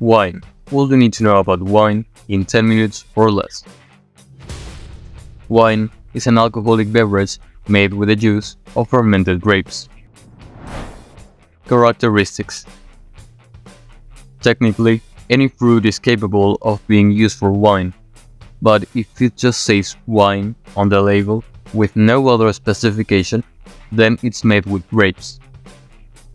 Wine. All you need to know about wine in 10 minutes or less. Wine is an alcoholic beverage made with the juice of fermented grapes. Characteristics. Technically, any fruit is capable of being used for wine, but if it just says wine on the label with no other specification, then it's made with grapes.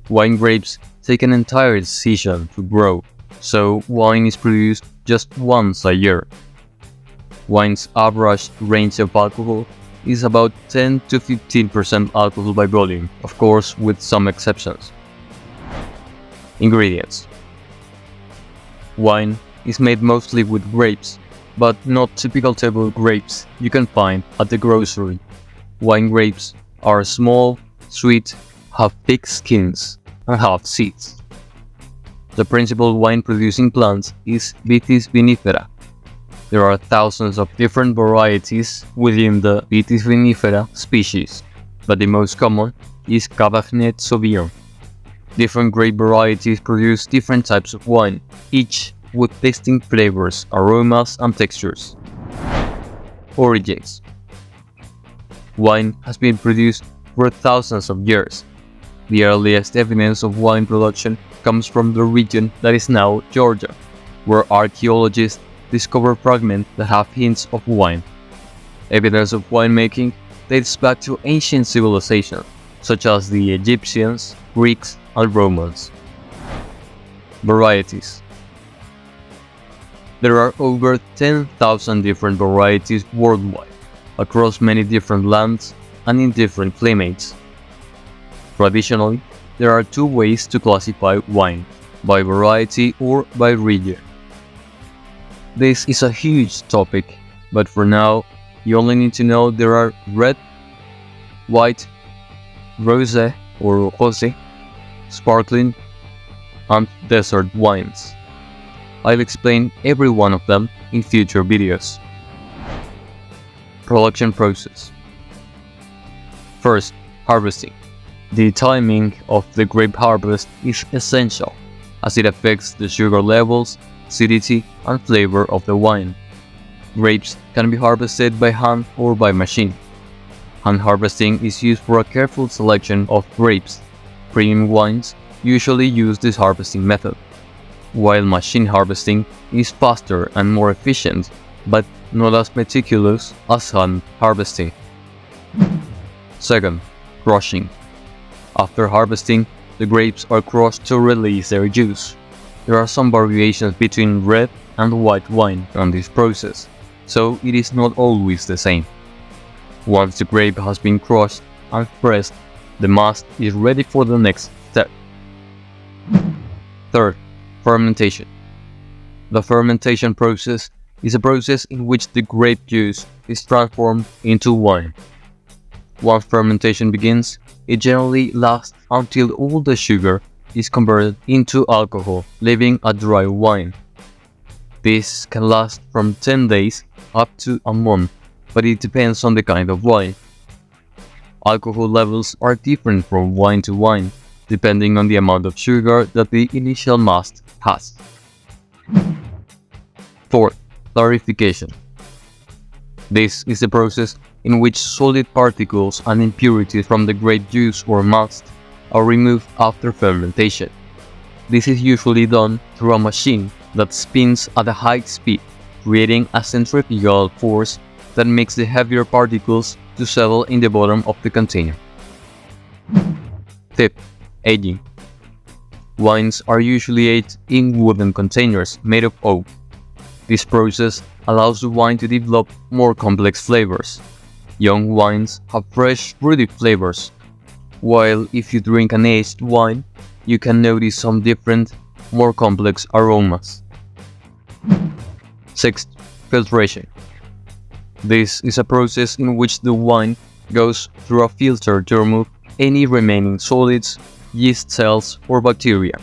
Wine grapes take an entire season to grow, so wine is produced just once a year. Wine's average range of alcohol is about 10 to 15% alcohol by volume, of course with some exceptions. Ingredients. Wine is made mostly with grapes, but not typical table grapes you can find at the grocery. Wine grapes are small, sweet, have thick skins, and have seeds. The principal wine-producing plant is Vitis vinifera. There are thousands of different varieties within the Vitis vinifera species, but the most common is Cabernet Sauvignon. Different grape varieties produce different types of wine, each with distinct flavors, aromas, and textures. Origins. Wine has been produced for thousands of years. The earliest evidence of wine production comes from the region that is now Georgia, where archaeologists discover fragments that have hints of wine. Evidence of winemaking dates back to ancient civilizations, such as the Egyptians, Greeks, and Romans. Varieties. There are over 10,000 different varieties worldwide, across many different lands and in different climates. Traditionally, there are two ways to classify wine, by variety or by region. This is a huge topic, but for now, you only need to know there are red, white, rosé or rosé, sparkling, and desert wines. I'll explain every one of them in future videos. Production process. First, harvesting. The timing of the grape harvest is essential, as it affects the sugar levels, acidity, and flavor of the wine. Grapes can be harvested by hand or by machine. Hand harvesting is used for a careful selection of grapes. Premium wines usually use this harvesting method, while machine harvesting is faster and more efficient, but not as meticulous as hand harvesting. Second, crushing. After harvesting, the grapes are crushed to release their juice. There are some variations between red and white wine on this process, so it is not always the same. Once the grape has been crushed and pressed, the mast is ready for the next step. Third, fermentation. The fermentation process is a process in which the grape juice is transformed into wine. Once fermentation begins, it generally lasts until all the sugar is converted into alcohol, leaving a dry wine. This can last from 10 days up to a month, but it depends on the kind of wine. Alcohol levels are different from wine to wine, depending on the amount of sugar that the initial mast has. Fourth, clarification. This is the process in which solid particles and impurities from the grape juice or mast are removed after fermentation. This is usually done through a machine that spins at a high speed, creating a centrifugal force that makes the heavier particles to settle in the bottom of the container. Fifth, aging. Wines are usually aged in wooden containers made of oak. This process allows the wine to develop more complex flavors. Young wines have fresh, fruity flavors, while if you drink an aged wine, you can notice some different, more complex aromas. Sixth, filtration. This is a process in which the wine goes through a filter to remove any remaining solids, yeast cells, or bacteria.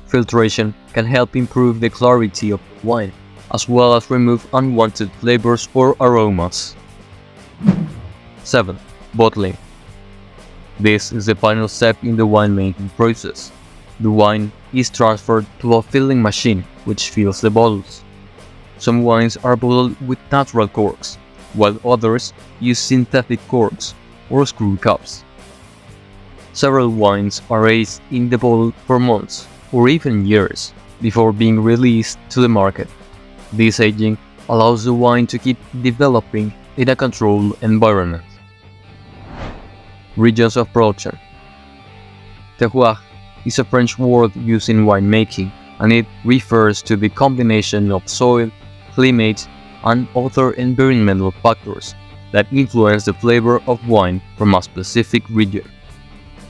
Filtration can help improve the clarity of the wine, as well as remove unwanted flavors or aromas. 7. Bottling. This is the final step in the winemaking process. The wine is transferred to a filling machine which fills the bottles. Some wines are bottled with natural corks, while others use synthetic corks or screw caps. Several wines are aged in the bottle for months or even years before being released to the market. This aging allows the wine to keep developing in a controlled environment. Regions of production. Terroir is a French word used in winemaking, and it refers to the combination of soil, climate, and other environmental factors that influence the flavor of wine from a specific region.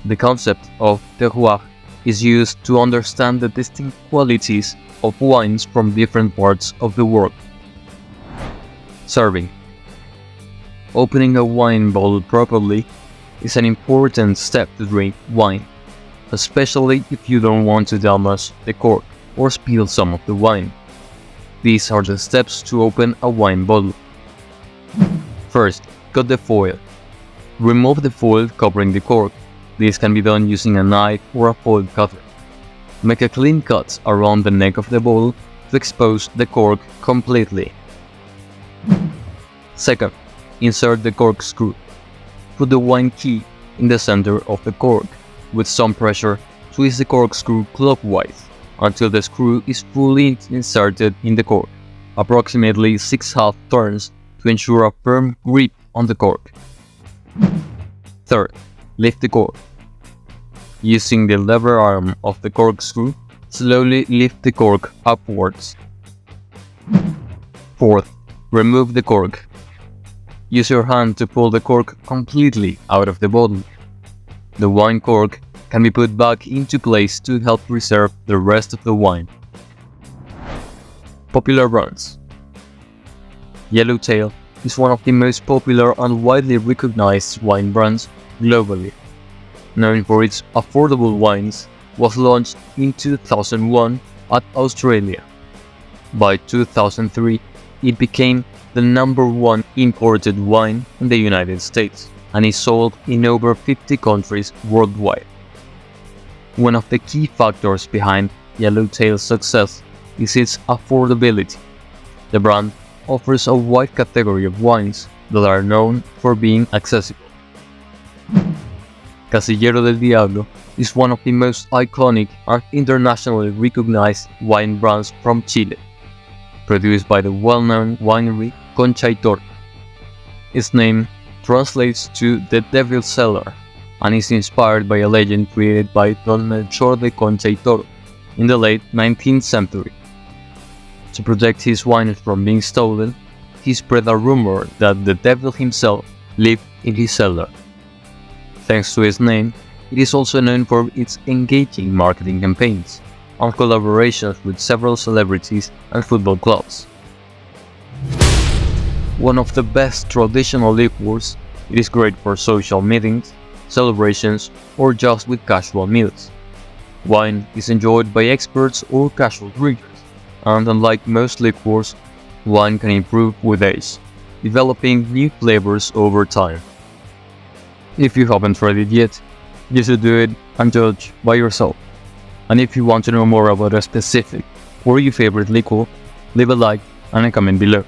The concept of terroir is used to understand the distinct qualities of wines from different parts of the world. Serving. Opening a wine bottle properly is an important step to drink wine, especially if you don't want to damage the cork or spill some of the wine. These are the steps to open a wine bottle. First, cut the foil. Remove the foil covering the cork. This can be done using a knife or a foil cutter. Make a clean cut around the neck of the bottle to expose the cork completely. Second, insert the corkscrew. Put the wine key in the center of the cork. With some pressure, twist the corkscrew clockwise until the screw is fully inserted in the cork, approximately 6 turns to ensure a firm grip on the cork. Third, lift the cork. Using the lever arm of the corkscrew, slowly lift the cork upwards. Fourth, remove the cork. Use your hand to pull the cork completely out of the bottle. The wine cork can be put back into place to help preserve the rest of the wine. Popular brands. Yellowtail is one of the most popular and widely recognized wine brands globally. Known for its affordable wines, was launched in 2001 at Australia. By 2003, it became the #1 imported wine in the United States and is sold in over 50 countries worldwide. One of the key factors behind Yellowtail's success is its affordability. The brand offers a wide category of wines that are known for being accessible. Casillero del Diablo is one of the most iconic and internationally recognized wine brands from Chile, produced by the well-known winery Concha y Toro. Its name translates to the Devil's Cellar and is inspired by a legend created by Don Melchor de Concha y Toro in the late 19th century. To protect his wines from being stolen, he spread a rumor that the devil himself lived in his cellar. Thanks to its name, it is also known for its engaging marketing campaigns and collaborations with several celebrities and football clubs. One of the best traditional liqueurs, it is great for social meetings, celebrations, or just with casual meals. Wine is enjoyed by experts or casual drinkers, and unlike most liqueurs, wine can improve with age, developing new flavors over time. If you haven't tried it yet, you should do it and judge by yourself. And if you want to know more about a specific or your favorite liqueur, leave a like and a comment below.